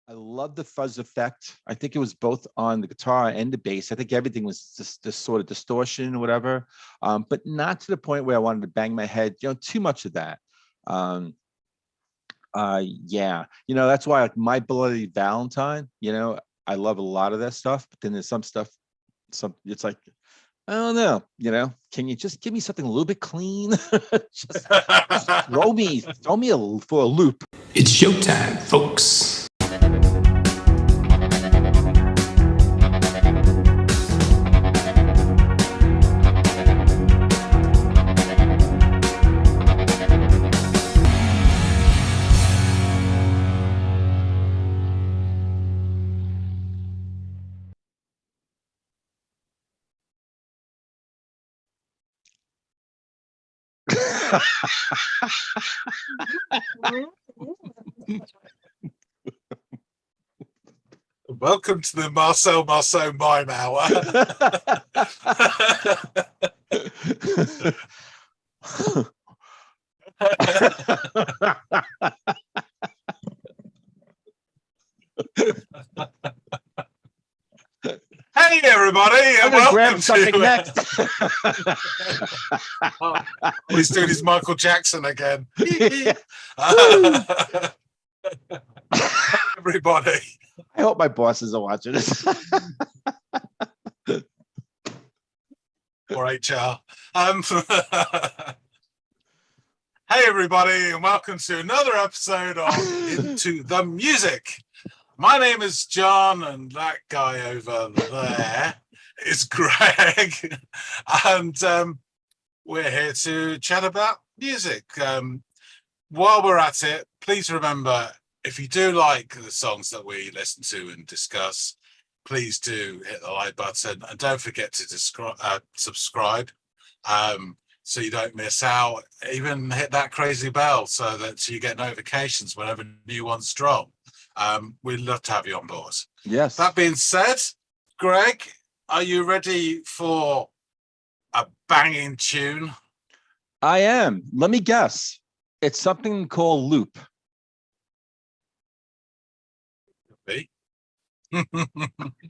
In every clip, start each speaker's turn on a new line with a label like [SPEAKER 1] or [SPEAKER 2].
[SPEAKER 1] I love the fuzz effect. I think it was both on the guitar and the bass. I think everything was just this sort of distortion or whatever, but not to the point where I wanted to bang my head. Too much of that. Yeah, that's why like My Bloody Valentine. I love a lot of that stuff, but then there's some stuff. It's like I don't know. Can you just give me something a little bit clean? just throw me for a loop.
[SPEAKER 2] It's showtime, folks.
[SPEAKER 3] Welcome to the Marcel Marceau Mime Hour. Hey everybody, and welcome to
[SPEAKER 1] next.
[SPEAKER 3] He's doing his Michael Jackson again. Everybody.
[SPEAKER 1] I hope my bosses are watching this.
[SPEAKER 3] Or HR. Hey everybody, and welcome to another episode of Into the Music. My name is John, and that guy over there is Greg, and we're here to chat about music. While we're at it, please remember, if you do like the songs that we listen to and discuss, please do hit the like button, and don't forget to subscribe so you don't miss out. Even hit that crazy bell so that you get notifications whenever new ones drop. We'd love to have you on board.
[SPEAKER 1] Yes.
[SPEAKER 3] That being said, Greg, are you ready for a banging tune?
[SPEAKER 1] I am. Let me guess. It's something called Loop.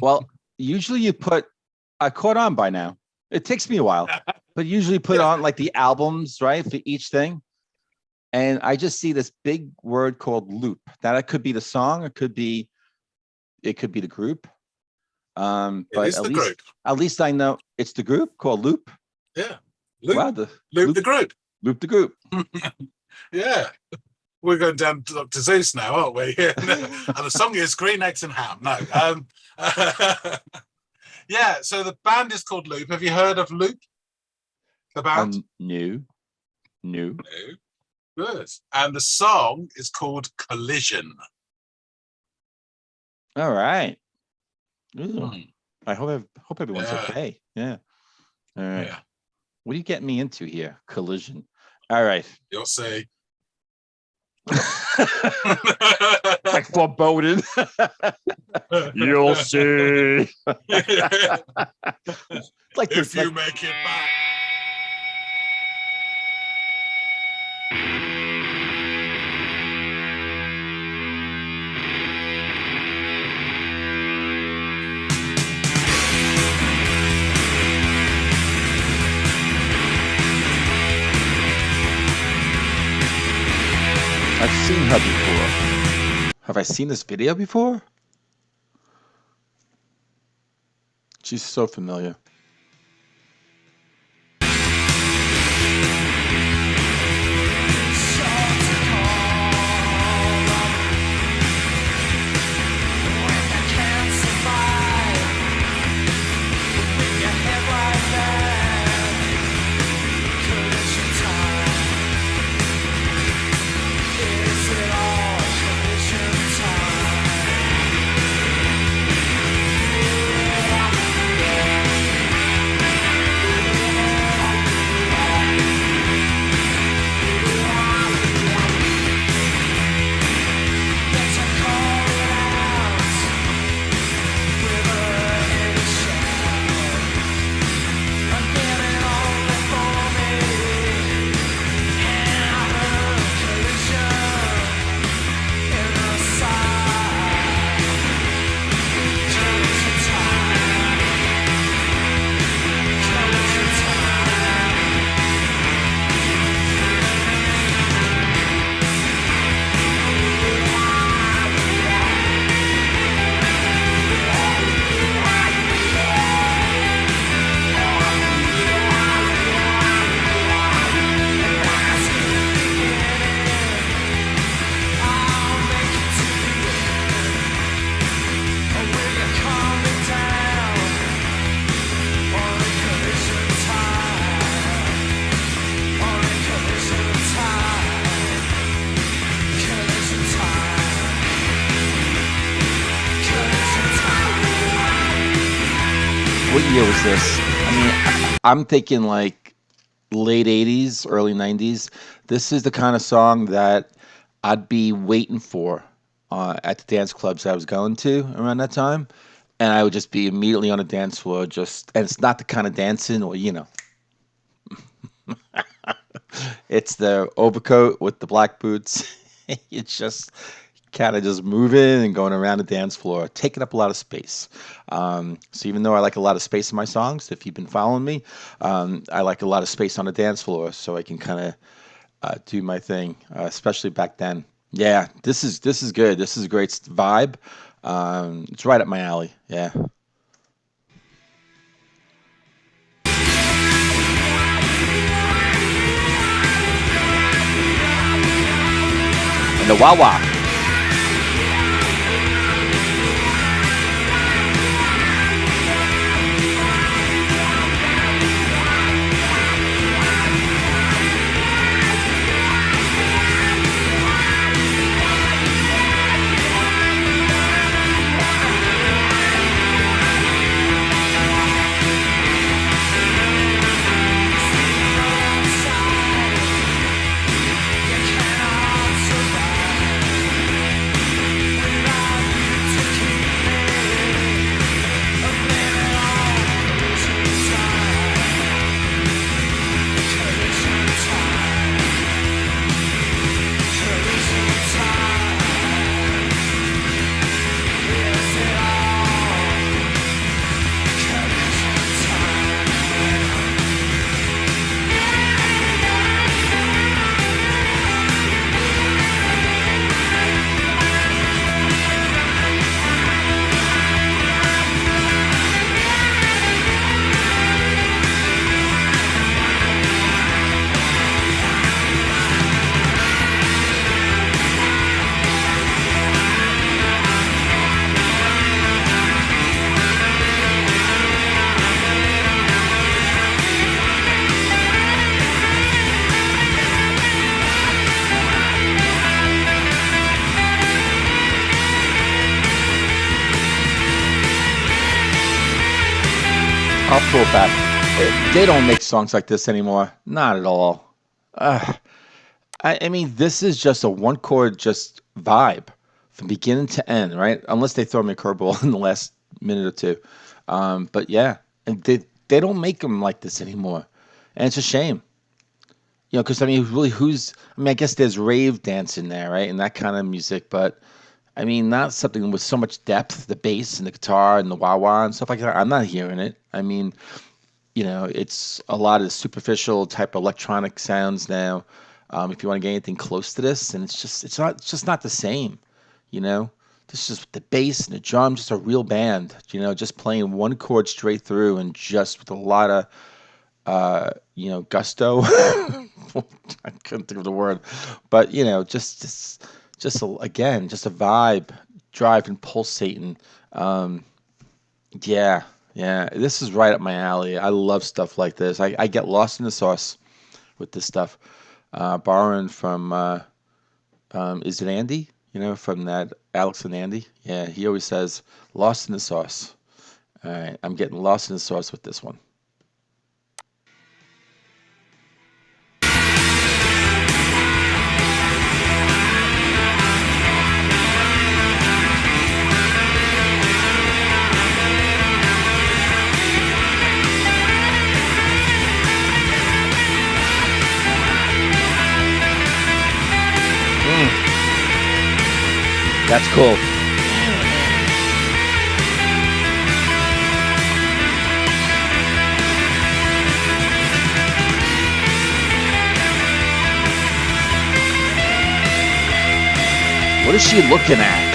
[SPEAKER 1] Well, usually I caught on by now. It takes me a while, but usually put on like the albums, right, for each thing. And I just see this big word called loop. Now that could be the song, it could be the group. But at least I know it's the group called Loop.
[SPEAKER 3] Yeah. Loop,
[SPEAKER 1] wow,
[SPEAKER 3] Loop the group.
[SPEAKER 1] Loop the group.
[SPEAKER 3] Yeah. We're going down to Dr. Zeus now, aren't we? And the song is Green Eggs and Ham. No. Yeah, so the band is called Loop. Have you heard of Loop? The band?
[SPEAKER 1] No.
[SPEAKER 3] Good. And the song is called Collision.
[SPEAKER 1] All right. I hope everyone's okay. Yeah. All right. Yeah. What are you getting me into here? Collision. All right.
[SPEAKER 3] You'll see.
[SPEAKER 1] Like foreboding. You'll see. Like
[SPEAKER 3] if you make it back.
[SPEAKER 1] I've seen her before. Have I seen this video before? She's so familiar. What year was this? I mean, I'm thinking like late 80s, early 90s. This is the kind of song that I'd be waiting for at the dance clubs I was going to around that time. And I would just be immediately on the dance floor, and it's not the kind of dancing, or, it's the overcoat with the black boots. It's just kind of just moving and going around the dance floor, taking up a lot of space. So even though I like a lot of space in my songs, if you've been following me, I like a lot of space on the dance floor so I can kind of do my thing, especially back then. Yeah, this is good. This is a great vibe. It's right up my alley. Yeah. And the wah wah. I'll pull it back. They don't make songs like this anymore. Not at all. Uh, I mean, this is just a one chord, just vibe from beginning to end, right? Unless they throw me a curveball in the last minute or two. But yeah, and they don't make them like this anymore, and it's a shame. Because I mean, really, I mean, I guess there's rave dance in there, right, and that kind of music, but I mean, not something with so much depth, the bass and the guitar and the wah wah and stuff like that. I'm not hearing it. I mean, it's a lot of superficial type electronic sounds now. If you want to get anything close to this, and it's just not the same, you know. This is just the bass and the drum, just a real band, just playing one chord straight through and just with a lot of gusto. I couldn't think of the word, but again, just a vibe, driving, pulsating. Um, yeah, yeah, this is right up my alley. I love stuff like this. I get lost in the sauce with this stuff. Borrowing from, is it Andy? From that Alex and Andy. Yeah, he always says, "Lost in the sauce." All right, I'm getting lost in the sauce with this one. That's cool. What is she looking at?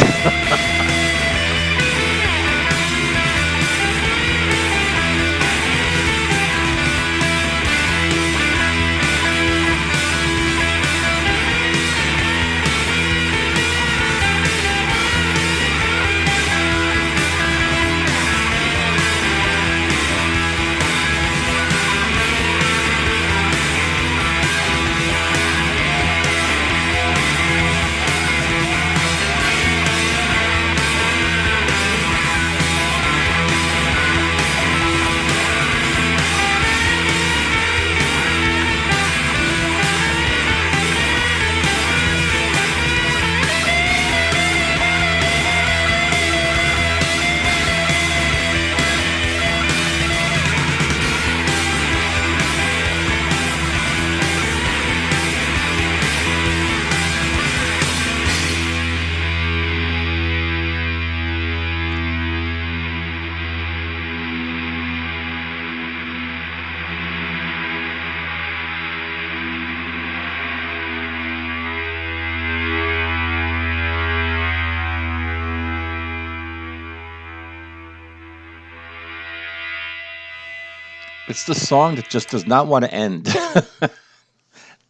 [SPEAKER 1] It's the song that just does not want to end.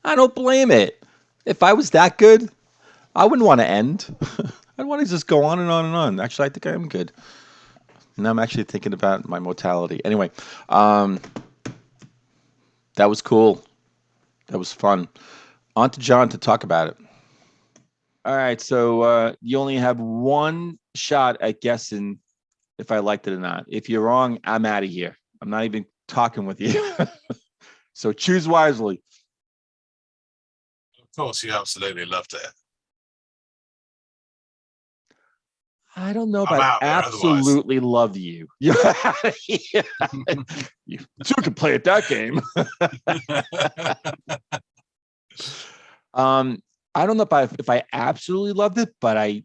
[SPEAKER 1] I don't blame it. If I was that good, I wouldn't want to end. I'd want to just go on and on and on. Actually, I think I am good. Now I'm actually thinking about my mortality. Anyway, um, that was cool. That was fun. On to John to talk about it. All right, so you only have one shot at guessing if I liked it or not. If you're wrong, I'm out of here. I'm not even talking with you. So choose wisely.
[SPEAKER 3] Of course, you absolutely loved it.
[SPEAKER 1] I don't know if
[SPEAKER 3] I'm
[SPEAKER 1] I
[SPEAKER 3] out there otherwise.
[SPEAKER 1] absolutely love you. You two can play at that game. I don't know if I absolutely loved it, but I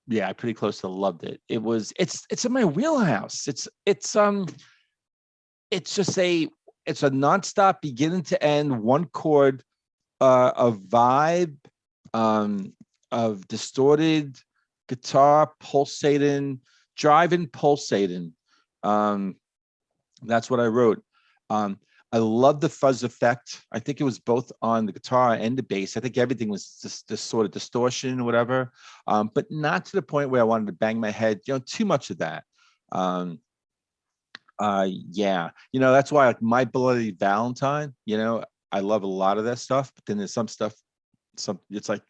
[SPEAKER 1] yeah, pretty close to loved it. It's in my wheelhouse. It's just it's a nonstop beginning to end, one chord, a vibe, of distorted guitar pulsating, driving pulsating. Um, that's what I wrote. Um, I love the fuzz effect. I think it was both on the guitar and the bass. I think everything was just this sort of distortion or whatever, but not to the point where I wanted to bang my head. Too much of that. Um, yeah, that's why like My Bloody Valentine. I love a lot of that stuff, but then there's some stuff. It's like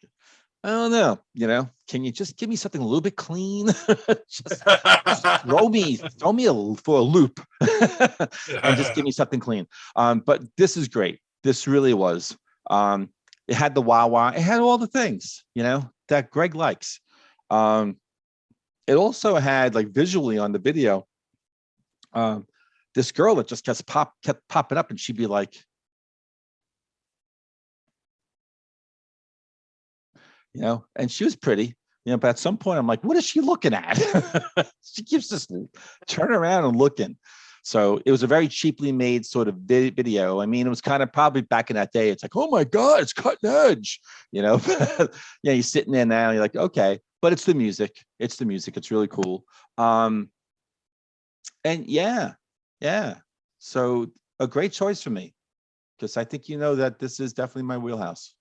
[SPEAKER 1] I don't know. Can you just give me something a little bit clean? just throw me for a loop and just give me something clean. But this is great. This really was. It had the wah wah. It had all the things that Greg likes. It also had, like, visually on the video, this girl that just kept popping up, and she'd be like, and she was pretty, but at some point I'm like, what is she looking at? She keeps just turning around and looking. So it was a very cheaply made sort of video. I mean, it was kind of probably back in that day. It's like, oh my God, it's cutting edge, Yeah, you're sitting there now, you're like, okay, but it's the music. It's the music. It's really cool. And yeah. So a great choice for me, because I think that this is definitely my wheelhouse.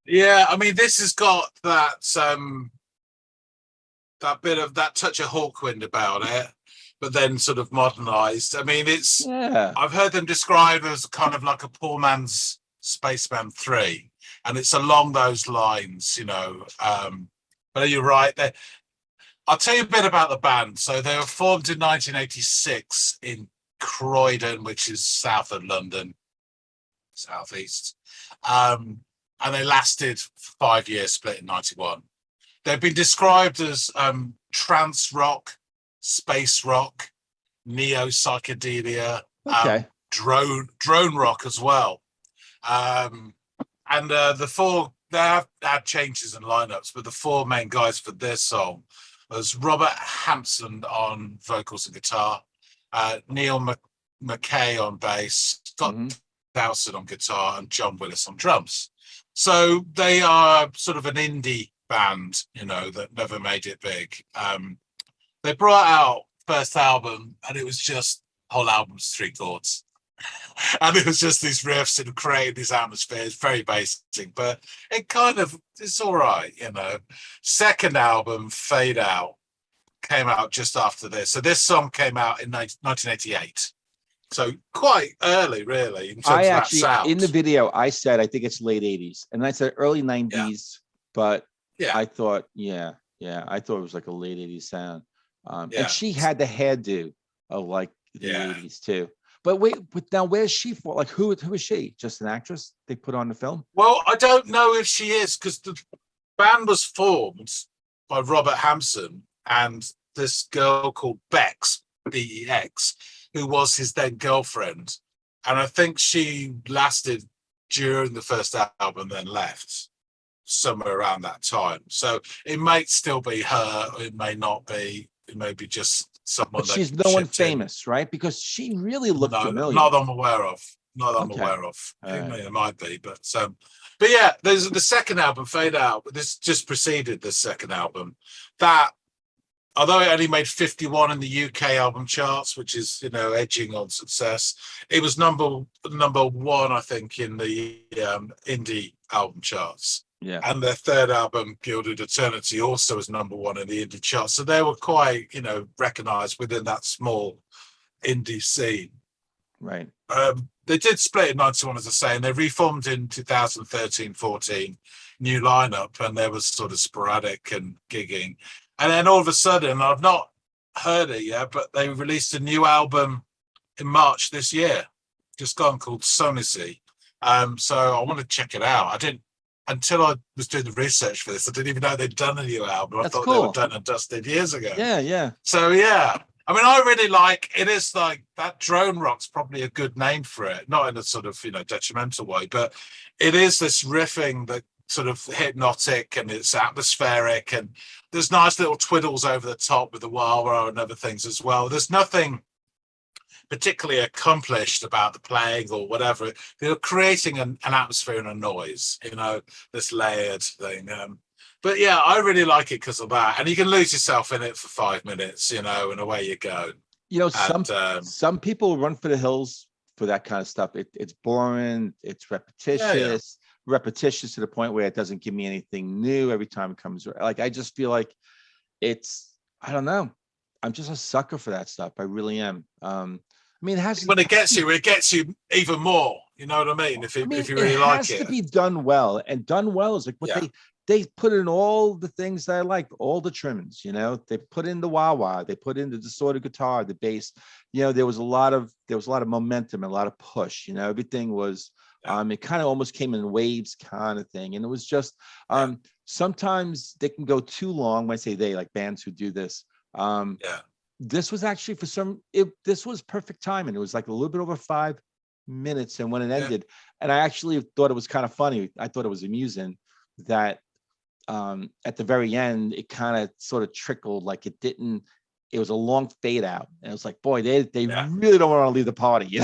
[SPEAKER 3] Yeah, I mean, this has got that bit of that touch of Hawkwind about it, but then sort of modernized. I mean, I've heard them described as kind of like a poor man's Spaceman 3, and it's along those lines, but you're right. I'll tell you a bit about the band. So they were formed in 1986 in Croydon, which is south of London, southeast. And they lasted 5 years, split in 91. They've been described as trance rock, space rock, neo psychedelia, drone rock as well. And the four, they have had changes in lineups, but the four main guys for this song was Robert Hampson on vocals and guitar, Neil McKay on bass, Scott Dowson on guitar, and John Willis on drums. So they are sort of an indie band, that never made it big. They brought out first album, and it was just whole album's 3 chords. And it was just these riffs and creating these atmospheres, very basic, but it's all right, Second album, Fade Out, came out just after this. So this song came out in 1988. So quite early, really, in terms of that sound.
[SPEAKER 1] In the video, I said, I think it's late 80s. And I said early 90s, but I thought, I thought it was like a late 80s sound. And she had the hairdo of like the 80s too. But now where's she for? Like, who is she? Just an actress they put on the film?
[SPEAKER 3] Well, I don't know if she is, because the band was formed by Robert Hampson and this girl called Bex, Bex, who was his then girlfriend. And I think she lasted during the first album, then left somewhere around that time. So it might still be her, or it may not be. It may be just someone.
[SPEAKER 1] But she's no one famous, right? Because she really looked familiar.
[SPEAKER 3] Not that I'm aware of. It might be, but yeah, there's the second album, Fade Out. But this just preceded the second album. That although it only made 51 in the UK album charts, which is, edging on success, it was number one, I think, in the indie album charts.
[SPEAKER 1] Yeah.
[SPEAKER 3] And their third album, Gilded Eternity, also was number one in the indie charts. So they were quite, recognized within that small indie scene.
[SPEAKER 1] Right.
[SPEAKER 3] They did split in 91, as I say, and they reformed in 2013-14, new lineup, and there was sort of sporadic and gigging. And then all of a sudden, I've not heard it yet, but they released a new album in March this year, just gone, called Sonisy. So I want to check it out. I didn't, until I was doing the research for this, I didn't even know they'd done a new album.
[SPEAKER 1] That's
[SPEAKER 3] I thought
[SPEAKER 1] cool.
[SPEAKER 3] they were done and dusted years ago.
[SPEAKER 1] Yeah, yeah.
[SPEAKER 3] So yeah, I mean, I really like it. Is like that drone rock's probably a good name for it, not in a sort of detrimental way, but it is this riffing that sort of hypnotic and it's atmospheric, and there's nice little twiddles over the top with the wah-wah and other things as well. There's nothing particularly accomplished about the playing or whatever. They're creating an atmosphere and a noise, this layered thing. But yeah, I really like it because of that. And you can lose yourself in it for 5 minutes, and away you go.
[SPEAKER 1] Some people run for the hills for that kind of stuff. It's boring. It's repetitious. Repetitious to the point where it doesn't give me anything new every time it comes. Like, I just feel like I don't know. I'm just a sucker for that stuff. I really am. I mean,
[SPEAKER 3] when it gets you even more. You know what I mean? If you really like it,
[SPEAKER 1] has to be done well, and done well is like what they put in all the things that I like, all the trimmings. They put in the wah-wah, they put in the distorted guitar, the bass. There was a lot of momentum and a lot of push. Everything was. It kind of almost came in waves, kind of thing, and it was just. Sometimes they can go too long. When I say they, like bands who do this. This was actually this was perfect timing. It was like a little bit over 5 minutes, and when it ended, and I actually thought it was kind of funny. I thought it was amusing that at the very end, it kind of sort of trickled, like it didn't. It was a long fade out, and it was like, boy, they really don't want to leave the party,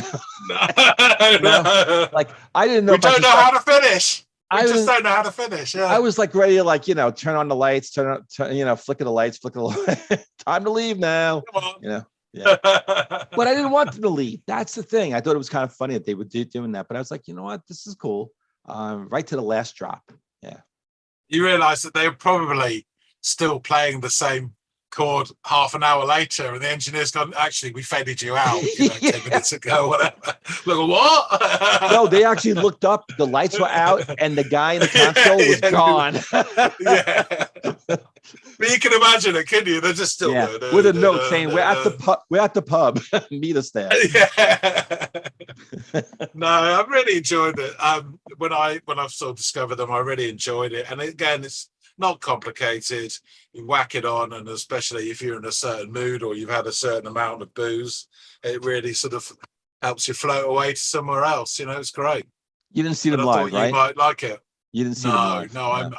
[SPEAKER 3] No.
[SPEAKER 1] Like, I didn't know.
[SPEAKER 3] We don't know how to finish. We just don't know how to finish. Yeah.
[SPEAKER 1] I was like ready to turn on the lights, flicker the lights, time to leave now.
[SPEAKER 3] Come on.
[SPEAKER 1] Yeah. But I didn't want them to leave. That's the thing. I thought it was kind of funny that they were doing that, but I was like, you know what, this is cool. Right to the last drop. Yeah. You
[SPEAKER 3] realize that they were probably still playing the same chord half an hour later, and the engineer's gone, actually, we faded you out 10 minutes ago, whatever. Look, what?
[SPEAKER 1] No, they actually looked up, the lights were out, and the guy in the console was gone.
[SPEAKER 3] But you can imagine it, can you? They're just still
[SPEAKER 1] with a note saying, we're at the pub. Meet us there.
[SPEAKER 3] No, I really enjoyed it. When I sort of discovered them, I really enjoyed it. And again, it's not complicated. You whack it on, and especially if you're in a certain mood or you've had a certain amount of booze, it really sort of helps you float away to somewhere else. It's great.
[SPEAKER 1] You didn't see them live, right?
[SPEAKER 3] You might like it.
[SPEAKER 1] You didn't see them live.
[SPEAKER 3] No.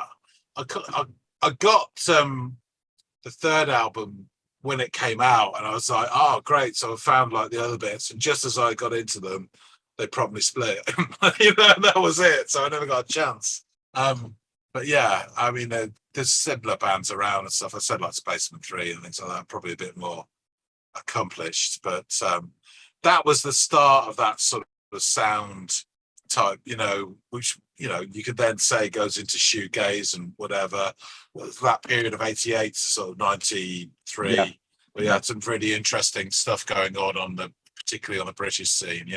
[SPEAKER 3] I got the third album when it came out, and I was like, oh, great. So I found like the other bits, and just as I got into them, they promptly split. That was it. So I never got a chance. But yeah, I mean, there's similar bands around and stuff. I said like Spaceman 3 and things like that, probably a bit more accomplished. But that was the start of that sort of sound type, which, you could then say goes into shoegaze and whatever. That period of 88 to sort of 93, we had some really interesting stuff going on particularly on the British scene,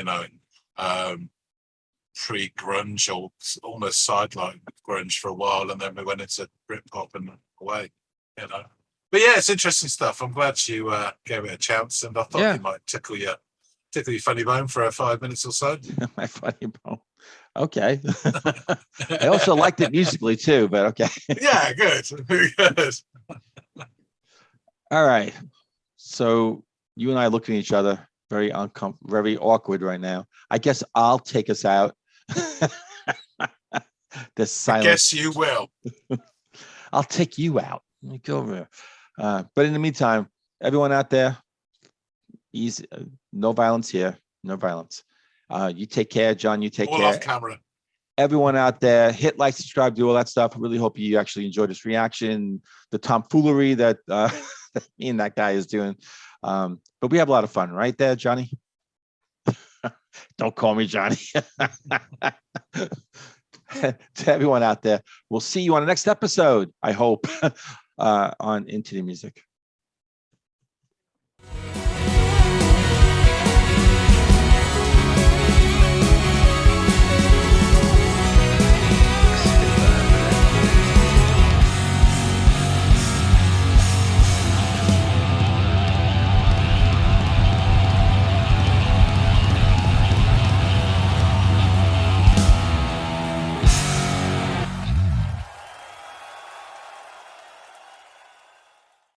[SPEAKER 3] pre-grunge or almost sideline grunge for a while, and then we went into Britpop and away, But yeah, it's interesting stuff. I'm glad you gave it a chance, and I thought you might tickle your funny bone for 5 minutes or so.
[SPEAKER 1] My funny bone. Okay. I also liked it musically too, but okay.
[SPEAKER 3] Yeah, good. Good.
[SPEAKER 1] All right. So you and I are looking at each other, very uncomfortable, very awkward right now. I guess I'll take us out. The silence.
[SPEAKER 3] I guess you will.
[SPEAKER 1] I'll take you out. Let me go over. But in the meantime, everyone out there, easy, no violence here. No violence. You take care, John. You take
[SPEAKER 3] all
[SPEAKER 1] care.
[SPEAKER 3] Off camera.
[SPEAKER 1] Everyone out there, hit like, subscribe, do all that stuff. I really hope you actually enjoyed this reaction, the tomfoolery that that me and that guy is doing. But we have a lot of fun, right there, Johnny? Don't call me Johnny. To everyone out there, we'll see you on the next episode, I hope, on Into the Music.